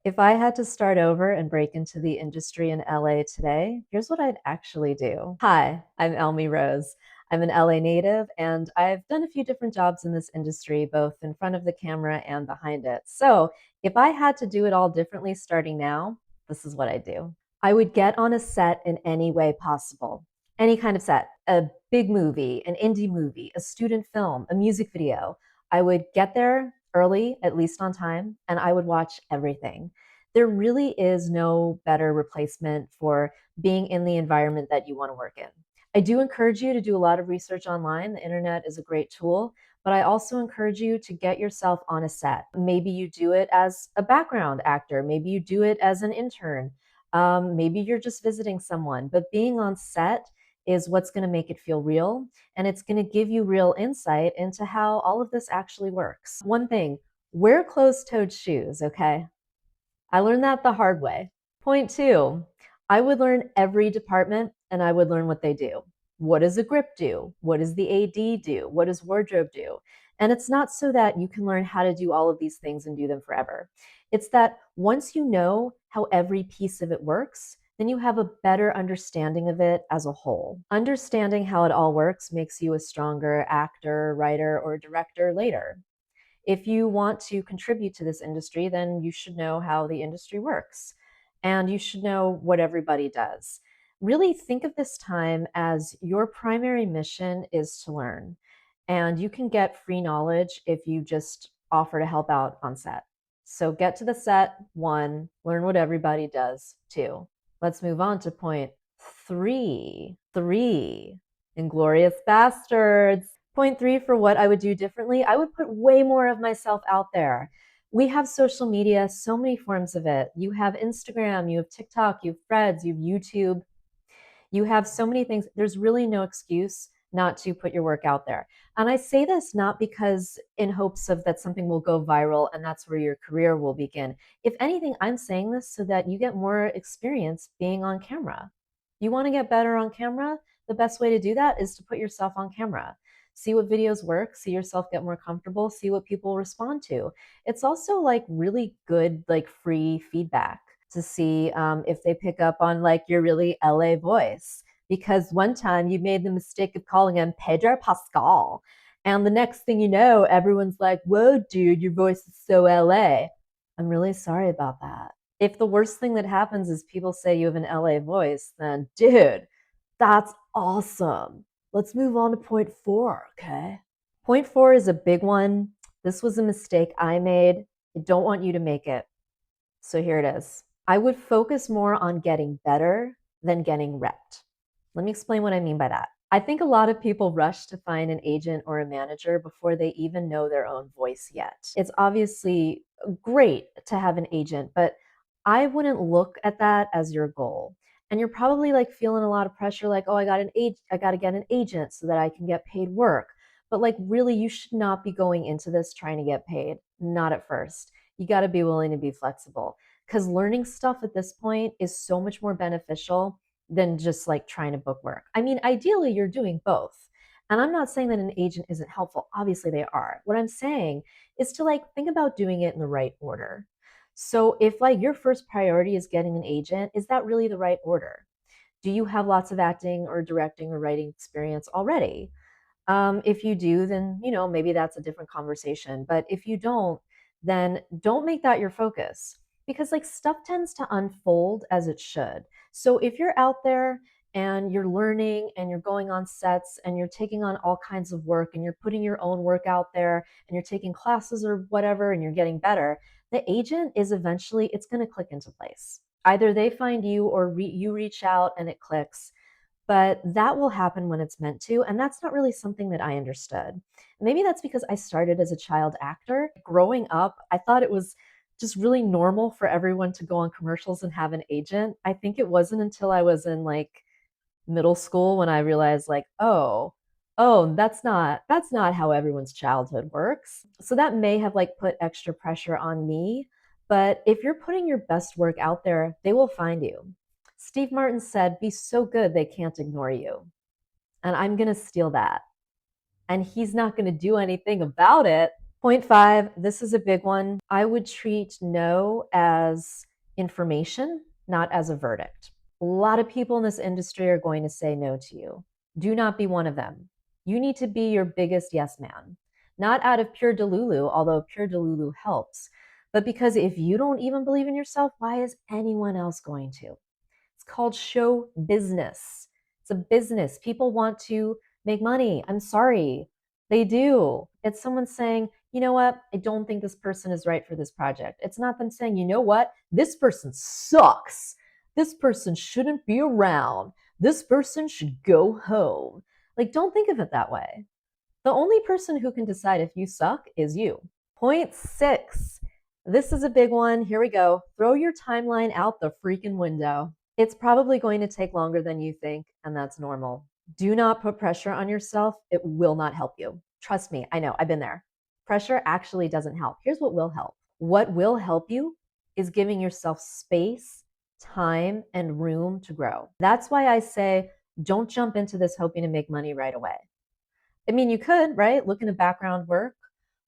If I had to start over and break into the industry in LA today, here's what I'd actually do. Hi, I'm Elmy Rose. I'm an LA native and I've done a few different jobs in this industry, both in front of the camera and behind it. So if I had to do it all differently starting now, this is what I'd do. I would get on a set in any way possible. Any kind of set, a big movie, an indie movie, a student film, a music video. I would get there early, at least on time, and I would watch everything. There really is no better replacement for being in the environment that you want to work in. I do encourage you to do a lot of research online. The internet is a great tool, but I also encourage you to get yourself on a set. Maybe you do it as a background actor, maybe you do it as an intern, maybe you're just visiting someone, but being on set is what's going to make it feel real, and it's going to give you real insight into how all of this actually works. One thing, wear closed toed shoes, okay? I learned that the hard way. Point two, I would learn every department and I would learn what they do. What does a grip do? What does the AD do? What does wardrobe do? And it's not so that you can learn how to do all of these things and do them forever. It's that once you know how every piece of it works, then you have a better understanding of it as a whole. Understanding how it all works makes you a stronger actor, writer, or director later. If you want to contribute to this industry, then you should know how the industry works and you should know what everybody does. Really think of this time as your primary mission is to learn. And you can get free knowledge if you just offer to help out on set. So get to the set, one, learn what everybody does, two. Let's move on to point three. Three, Inglorious Bastards. Point three, for what I would do differently, I would put way more of myself out there. We have social media, so many forms of it. You have Instagram, you have TikTok, you have Threads, you have YouTube. You have so many things. There's really no excuse not to put your work out there. And I say this not because in hopes of that something will go viral and that's where your career will begin. If anything, I'm saying this so that you get more experience being on camera. You want to get better on camera? The best way to do that is to put yourself on camera. See what videos work, see yourself get more comfortable, see what people respond to. It's also like really good, like free feedback to see if they pick up on like your really LA voice. Because one time you made the mistake of calling him Pedro Pascal. And the next thing you know, everyone's like, whoa, dude, your voice is so LA. I'm really sorry about that. If the worst thing that happens is people say you have an LA voice, then dude, that's awesome. Let's move on to point four, okay? Point four is a big one. This was a mistake I made. I don't want you to make it. So here it is. I would focus more on getting better than getting repped. Let me explain what I mean by that. I think a lot of people rush to find an agent or a manager before they even know their own voice yet. It's obviously great to have an agent, but I wouldn't look at that as your goal. And you're probably like feeling a lot of pressure like, oh, I got to get an agent so that I can get paid work. But like really you should not be going into this trying to get paid. Not at first. You got to be willing to be flexible because learning stuff at this point is so much more beneficial than just like trying to book work. I mean, ideally, you're doing both. And I'm not saying that an agent isn't helpful. Obviously, they are. What I'm saying is to like think about doing it in the right order. So if like your first priority is getting an agent, is that really the right order? Do you have lots of acting or directing or writing experience already? If you do, then you know maybe that's a different conversation. But if you don't, then don't make that your focus because like stuff tends to unfold as it should. So if you're out there and you're learning and you're going on sets and you're taking on all kinds of work and you're putting your own work out there and you're taking classes or whatever and you're getting better, the agent is eventually it's going to click into place. Either they find you or you reach out and it clicks, but that will happen when it's meant to. And that's not really something that I understood. Maybe that's because I started as a child actor. Growing up, I thought it was just really normal for everyone to go on commercials and have an agent. I think it wasn't until I was in like middle school when I realized like, oh, that's not how everyone's childhood works. So that may have like put extra pressure on me. But if you're putting your best work out there, they will find you. Steve Martin said, be so good they can't ignore you. And I'm going to steal that. And he's not going to do anything about it. Point five, this is a big one. I would treat no as information, not as a verdict. A lot of people in this industry are going to say no to you. Do not be one of them. You need to be your biggest yes man, not out of pure delulu, although pure delulu helps, but because if you don't even believe in yourself, why is anyone else going to? It's called show business. It's a business. People want to make money. I'm sorry. They do. It's someone saying, you know what? I don't think this person is right for this project. It's not them saying, you know what? This person sucks. This person shouldn't be around. This person should go home. Like, don't think of it that way. The only person who can decide if you suck is you. Point six. This is a big one. Here we go. Throw your timeline out the freaking window. It's probably going to take longer than you think, and that's normal. Do not put pressure on yourself. It will not help you. Trust me, I know, I've been there. Pressure actually doesn't help. Here's what will help. What will help you is giving yourself space, time, and room to grow. That's why I say don't jump into this hoping to make money right away. I mean, you could, right? Look into background work,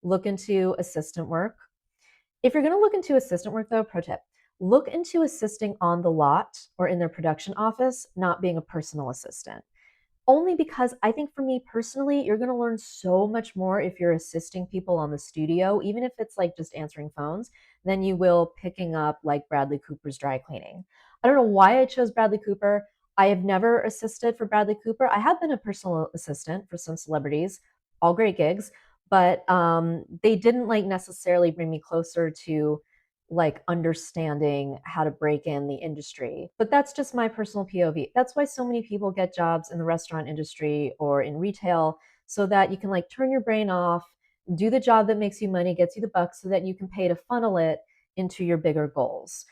look into assistant work. If you're going to look into assistant work, though, pro tip, look into assisting on the lot or in their production office, not being a personal assistant. Only because I think for me personally, you're going to learn so much more if you're assisting people on the studio, even if it's like just answering phones, than you will picking up like Bradley Cooper's dry cleaning. I don't know why I chose Bradley Cooper. I have never assisted for Bradley Cooper. I have been a personal assistant for some celebrities, all great gigs, but they didn't like necessarily bring me closer to like understanding how to break in the industry. But that's just my personal POV. That's why so many people get jobs in the restaurant industry or in retail so that you can like turn your brain off, do the job that makes you money, gets you the bucks so that you can pay to funnel it into your bigger goals.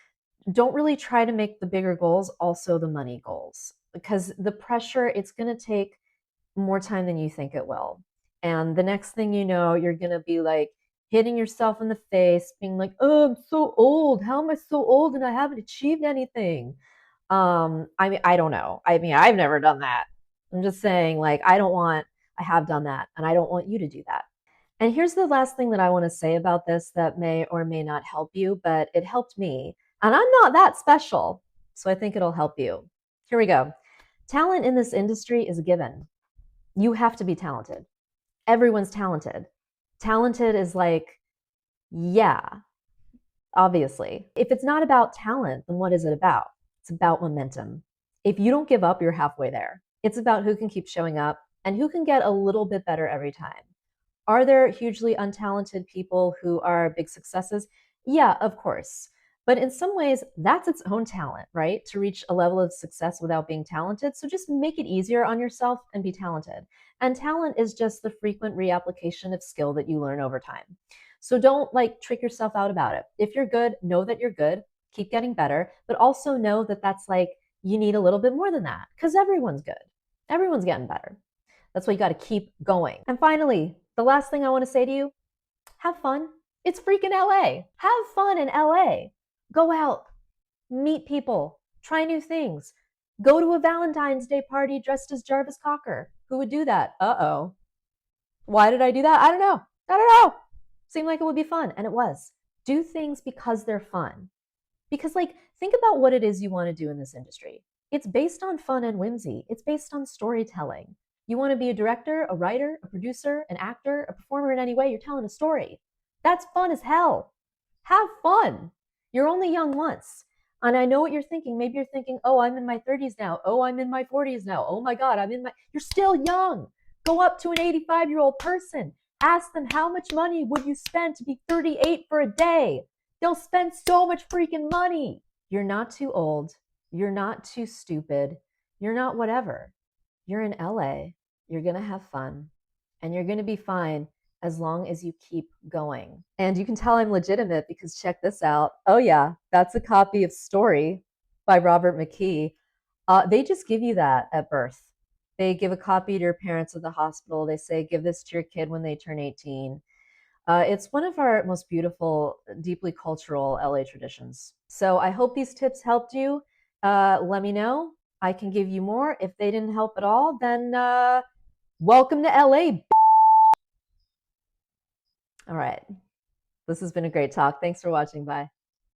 Don't really try to make the bigger goals also the money goals because the pressure, it's going to take more time than you think it will. And the next thing you know, you're going to be like hitting yourself in the face, being like, oh, I'm so old. How am I so old and I haven't achieved anything? I mean, I don't know. I mean, I've never done that. I'm just saying, like, I have done that and I don't want you to do that. And here's the last thing that I want to say about this that may or may not help you, but it helped me. And I'm not that special. So I think it'll help you. Here we go. Talent in this industry is a given. You have to be talented. Everyone's talented. Talented is like, yeah, obviously. If it's not about talent, then what is it about? It's about momentum. If you don't give up, you're halfway there. It's about who can keep showing up and who can get a little bit better every time. Are there hugely untalented people who are big successes? Yeah, of course. But in some ways, that's its own talent, right? To reach a level of success without being talented. So just make it easier on yourself and be talented. And talent is just the frequent reapplication of skill that you learn over time. So don't like trick yourself out about it. If you're good, know that you're good, keep getting better, but also know that that's like you need a little bit more than that because everyone's good. Everyone's getting better. That's why you got to keep going. And finally, the last thing I want to say to you, have fun. It's freaking LA. Have fun in LA. Go out, meet people, try new things. Go to a Valentine's Day party dressed as Jarvis Cocker. Who would do that? Uh-oh. Why did I do that? I don't know. I don't know. Seemed like it would be fun, and it was. Do things because they're fun. Because, like, think about what it is you want to do in this industry. It's based on fun and whimsy, it's based on storytelling. You want to be a director, a writer, a producer, an actor, a performer in any way, you're telling a story. That's fun as hell. Have fun. You're only young once. And I know what you're thinking. Maybe you're thinking, oh, I'm in my 30s now. Oh, I'm in my 40s now. Oh my God, you're still young. Go up to an 85-year-old person. Ask them how much money would you spend to be 38 for a day? They'll spend so much freaking money. You're not too old. You're not too stupid. You're not whatever. You're in LA. You're going to have fun and you're going to be fine as long as you keep going. And you can tell I'm legitimate because check this out. Oh, yeah, that's a copy of Story by Robert McKee. They just give you that at birth. They give a copy to your parents at the hospital. They say, give this to your kid when they turn 18. It's one of our most beautiful, deeply cultural LA traditions. So I hope these tips helped you. Let me know. I can give you more. If they didn't help at all, then welcome to LA. All right. This has been a great talk. Thanks for watching. Bye.